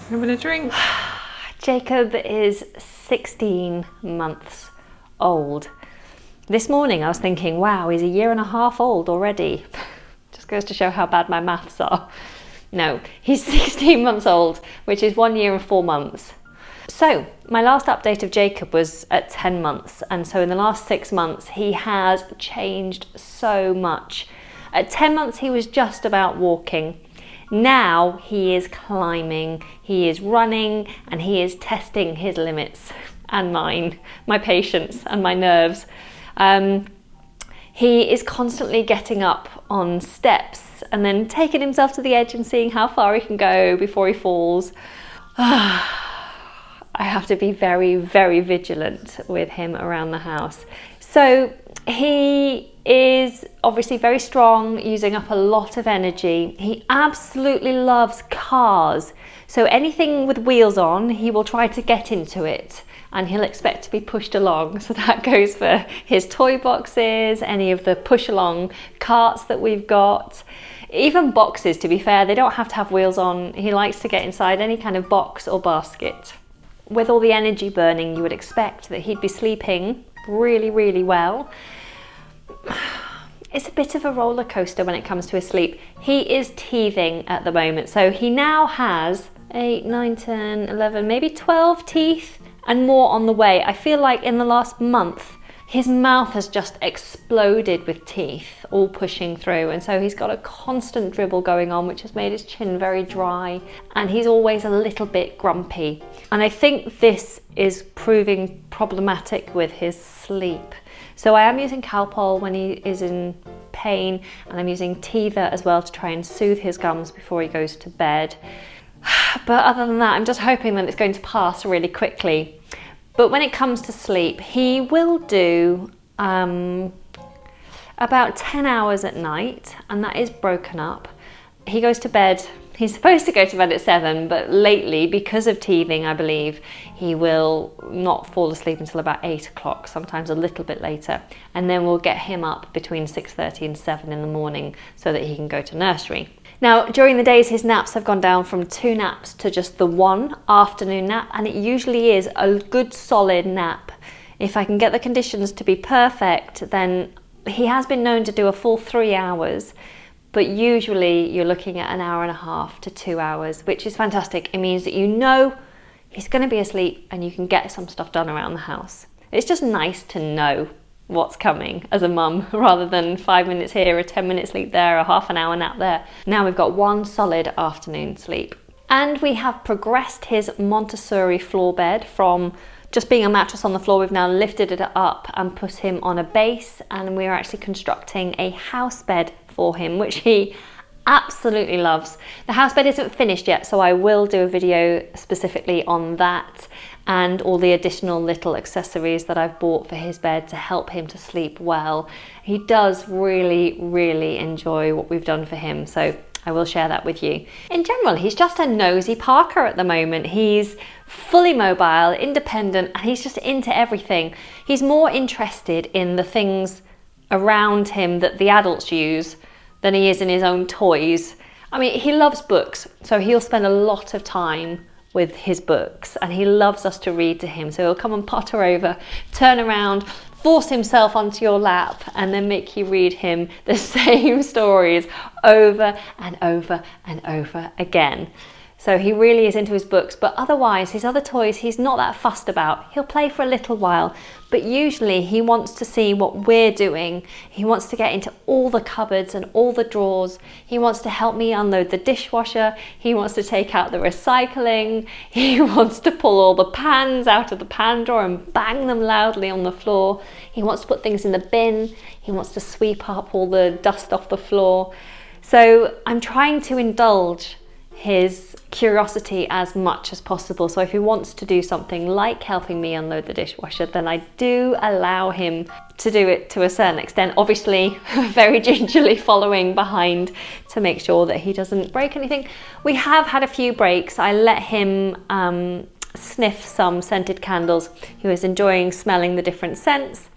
Having a drink. Jacob is 16 months old. This morning I was thinking, wow, he's a year and a half old already. Just goes to show how bad my maths are. No, he's 16 months old, which is 1 year and 4 months. So my last update of Jacob was at 10 months. And so in the last 6 months, he has changed so much. At 10 months, he was just about walking. Now he is climbing, he is running, and he is testing his limits and mine, my patience and my nerves. He is constantly getting up on steps and then taking himself to the edge and seeing how far he can go before he falls. I have to be very, very vigilant with him around the house. So he is obviously very strong, using up a lot of energy. He absolutely loves cars. So anything with wheels on, he will try to get into it and he'll expect to be pushed along. So that goes for his toy boxes, any of the push along carts that we've got. Even boxes, to be fair, they don't have to have wheels on. He likes to get inside any kind of box or basket. With all the energy burning, you would expect that he'd be sleeping really, really well. It's a bit of a roller coaster when it comes to his sleep. He is teething at the moment. So he now has 8, 9, 10, 11, maybe 12 teeth and more on the way. I feel like in the last month, his mouth has just exploded with teeth all pushing through. And so he's got a constant dribble going on, which has made his chin very dry. And he's always a little bit grumpy. And I think this is proving problematic with his sleep. So I am using Calpol when he is in pain, and I'm using Teether as well to try and soothe his gums before he goes to bed. But other than that, I'm just hoping that it's going to pass really quickly. But when it comes to sleep, he will do about 10 hours at night, and that is broken up. He goes to bed. He's supposed to go to bed at 7, but lately, because of teething, I believe, he will not fall asleep until about 8 o'clock, sometimes a little bit later. And then we'll get him up between 6:30 and 7 in the morning so that he can go to nursery. Now, during the days, his naps have gone down from 2 naps to just the 1 afternoon nap, and it usually is a good solid nap. If I can get the conditions to be perfect, then he has been known to do a full 3 hours. But usually you're looking at 1.5 hours to 2 hours, which is fantastic. It means that you know he's going to be asleep and you can get some stuff done around the house. It's just nice to know what's coming as a mum, rather than 5 minutes here, a 10-minute sleep there, a half an hour nap there. Now we've got 1 solid afternoon sleep. And we have progressed his Montessori floor bed from just being a mattress on the floor. We've now lifted it up and put him on a base, and we are actually constructing a house bed for him, which he absolutely loves. The house bed isn't finished yet, so I will do a video specifically on that and all the additional little accessories that I've bought for his bed to help him to sleep well. He does really, really enjoy what we've done for him, so I will share that with you. In general, he's just a nosy Parker at the moment. He's fully mobile, independent, and he's just into everything. He's more interested in the things around him that the adults use than he is in his own toys. I mean, he loves books, so he'll spend a lot of time with his books, and he loves us to read to him. So he'll come and potter over, turn around, force himself onto your lap, and then make you read him the same stories over and over and over again. So he really is into his books, but otherwise his other toys he's not that fussed about. He'll play for a little while, but usually he wants to see what we're doing. He wants to get into all the cupboards and all the drawers. He wants to help me unload the dishwasher. He wants to take out the recycling. He wants to pull all the pans out of the pan drawer and bang them loudly on the floor. He wants to put things in the bin. He wants to sweep up all the dust off the floor. So I'm trying to indulge his curiosity as much as possible. So if he wants to do something like helping me unload the dishwasher, then I do allow him to do it to a certain extent, obviously very gingerly following behind to make sure that he doesn't break anything. We have had a few breaks. I let him sniff some scented candles. He was enjoying smelling the different scents,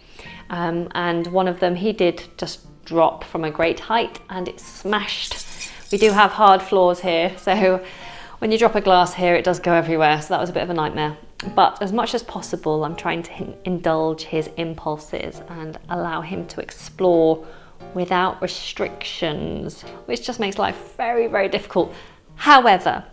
and one of them he did just drop from a great height and it smashed. We do have hard floors here, so when you drop a glass here, it does go everywhere, so that was a bit of a nightmare. But as much as possible, I'm trying to indulge his impulses and allow him to explore without restrictions, which just makes life very, very difficult. However,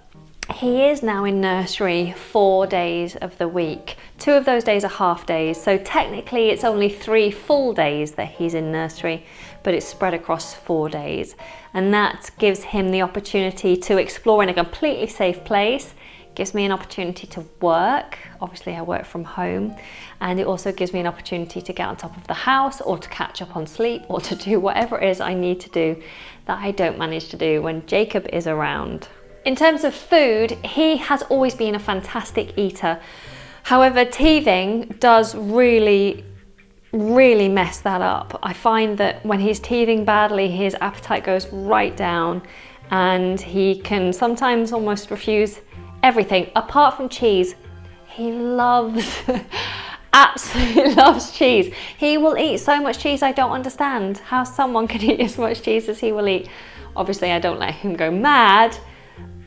he is now in nursery 4 days of the week. 2 of those days are half days, so technically it's only 3 full days that he's in nursery, but it's spread across 4 days. And that gives him the opportunity to explore in a completely safe place, gives me an opportunity to work. Obviously I work from home, and it also gives me an opportunity to get on top of the house or to catch up on sleep or to do whatever it is I need to do that I don't manage to do when Jacob is around. In terms of food, he has always been a fantastic eater. However, teething does really mess that up. I find that when he's teething badly, his appetite goes right down and he can sometimes almost refuse everything apart from cheese. He loves, absolutely loves cheese. He will eat so much cheese, I don't understand how someone can eat as much cheese as he will eat. Obviously, I don't let him go mad,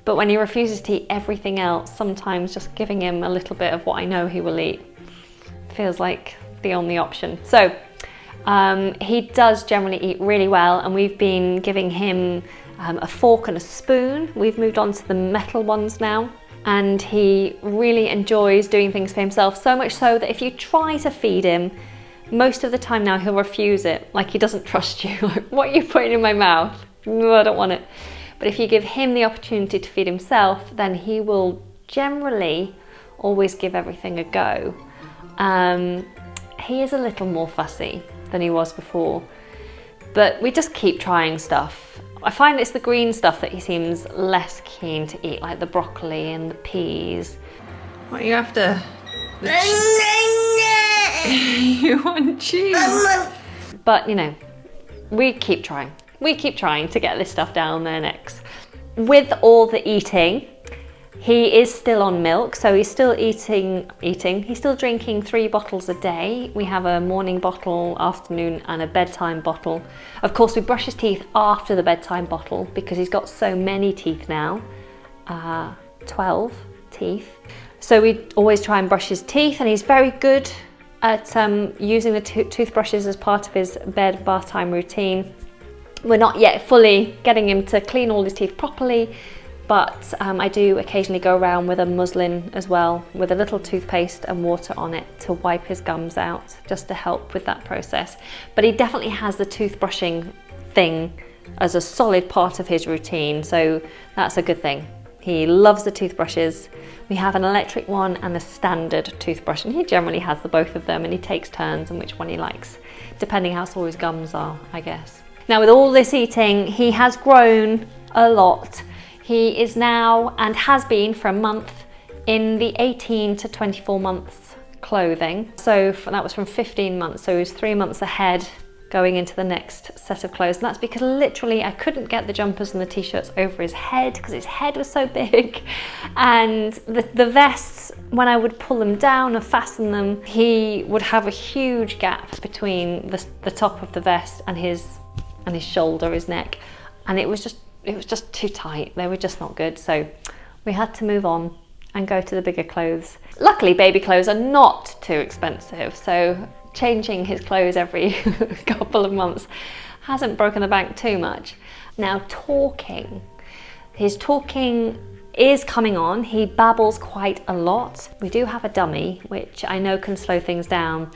but when he refuses to eat everything else, sometimes just giving him a little bit of what I know he will eat feels like the only option. So he does generally eat really well, and we've been giving him a fork and a spoon. We've moved on to the metal ones now, and he really enjoys doing things for himself, so much so that if you try to feed him, most of the time now he'll refuse it, like he doesn't trust you. Like, what are you putting in my mouth? No, I don't want it. But if you give him the opportunity to feed himself, then he will generally always give everything a go. He is a little more fussy than he was before, but we just keep trying stuff. I find it's the green stuff that he seems less keen to eat, like the broccoli and the peas. What are you after? You want cheese? But you know, we keep trying. We keep trying to get this stuff down their necks. With all the eating, he is still on milk, so he's still eating. He's still drinking 3 bottles a day. We have a morning bottle, afternoon, and a bedtime bottle. Of course, we brush his teeth after the bedtime bottle because he's got so many teeth now, 12 teeth. So we always try and brush his teeth, and he's very good at using the toothbrushes as part of his bath time routine. We're not yet fully getting him to clean all his teeth properly, but I do occasionally go around with a muslin as well, with a little toothpaste and water on it to wipe his gums out, just to help with that process. But he definitely has the toothbrushing thing as a solid part of his routine, so that's a good thing. He loves the toothbrushes. We have an electric one and a standard toothbrush, and he generally has the both of them, and he takes turns on which one he likes, depending how sore his gums are, I guess. Now, with all this eating, he has grown a lot. He is now, and has been for a month, in the 18 to 24 months clothing. So that was from 15 months, so he was 3 months ahead going into the next set of clothes. And that's because literally I couldn't get the jumpers and the t-shirts over his head because his head was so big. And the vests, when I would pull them down and fasten them, he would have a huge gap between the top of the vest and his shoulder, his neck, and it was just too tight. They were just not good, so we had to move on and go to the bigger clothes. Luckily, baby clothes are not too expensive, so changing his clothes every couple of months hasn't broken the bank too much. Now, talking. His talking is coming on. He babbles quite a lot. We do have a dummy, which I know can slow things down.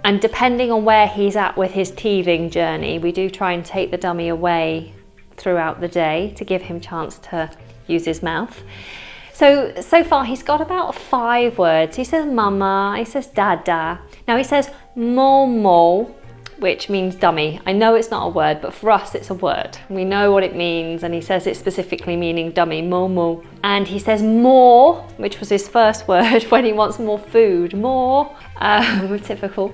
And depending on where he's at with his teething journey, we do try and take the dummy away throughout the day to give him a chance to use his mouth. So far he's got about 5 words. He says mama, he says dada. Now he says momo, which means dummy. I know it's not a word, but for us it's a word. We know what it means, and he says it specifically meaning dummy, momo. And he says more, which was his first word when he wants more food, more, typical,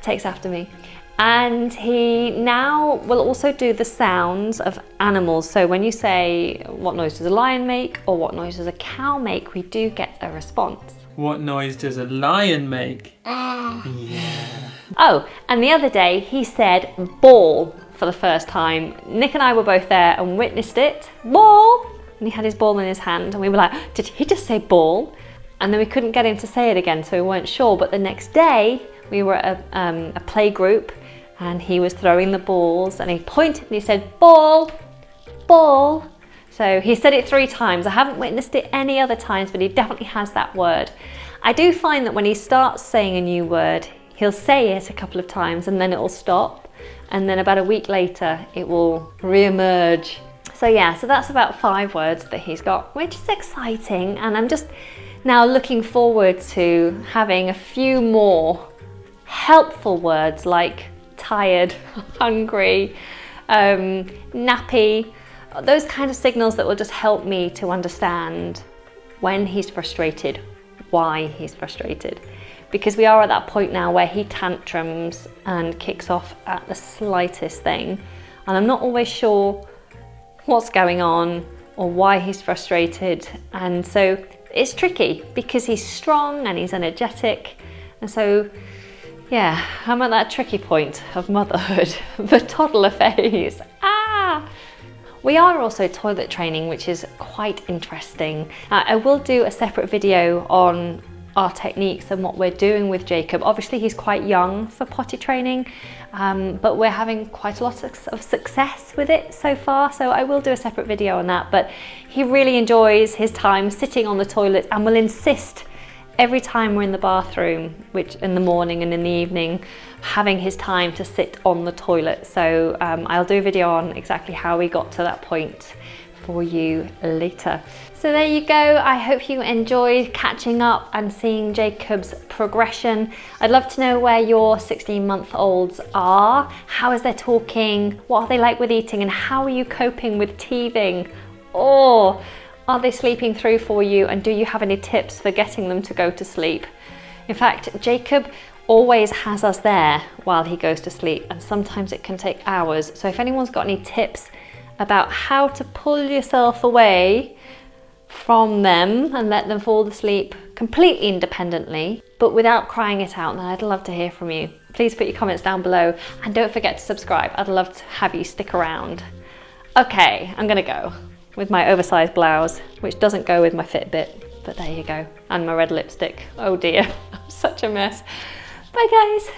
takes after me. And he now will also do the sounds of animals. So when you say, what noise does a lion make, or what noise does a cow make, we do get a response. What noise does a lion make? Yeah. Oh, and the other day he said ball for the first time. Nick and I were both there and witnessed it. Ball! And he had his ball in his hand, and we were like, did he just say ball? And then we couldn't get him to say it again, so we weren't sure. But the next day we were at a play group, and he was throwing the balls, and he pointed and he said, ball, ball. So he said it 3 times. I haven't witnessed it any other times, but he definitely has that word. I do find that when he starts saying a new word, he'll say it a couple of times and then it will stop. And then about a week later, it will re-emerge. So yeah, so that's about 5 words that he's got, which is exciting. And I'm just now looking forward to having a few more helpful words like tired, hungry, nappy, those kind of signals that will just help me to understand when he's frustrated, why he's frustrated. Because we are at that point now where he tantrums and kicks off at the slightest thing. And I'm not always sure what's going on or why he's frustrated. And so it's tricky because he's strong and he's energetic. And so yeah, I'm at that tricky point of motherhood, the toddler phase. We are also toilet training, which is quite interesting. I will do a separate video on our techniques and what we're doing with Jacob. Obviously he's quite young for potty training, but we're having quite a lot of success with it so far, so I will do a separate video on that. But he really enjoys his time sitting on the toilet and will insist every time we're in the bathroom, which in the morning and in the evening, having his time to sit on the toilet. So I'll do a video on exactly how we got to that point for you later. So there you go. I hope you enjoyed catching up and seeing Jacob's progression. I'd love to know where your 16-month-olds are. How is their talking? What are they like with eating? And how are you coping with teething? Or are they sleeping through for you? And do you have any tips for getting them to go to sleep? In fact, Jacob always has us there while he goes to sleep, and sometimes it can take hours. So if anyone's got any tips about how to pull yourself away from them and let them fall asleep completely independently, but without crying it out, then I'd love to hear from you. Please put your comments down below, and don't forget to subscribe. I'd love to have you stick around. Okay, I'm gonna go with my oversized blouse, which doesn't go with my Fitbit, but there you go, and my red lipstick. Oh dear, I'm such a mess. Bye guys.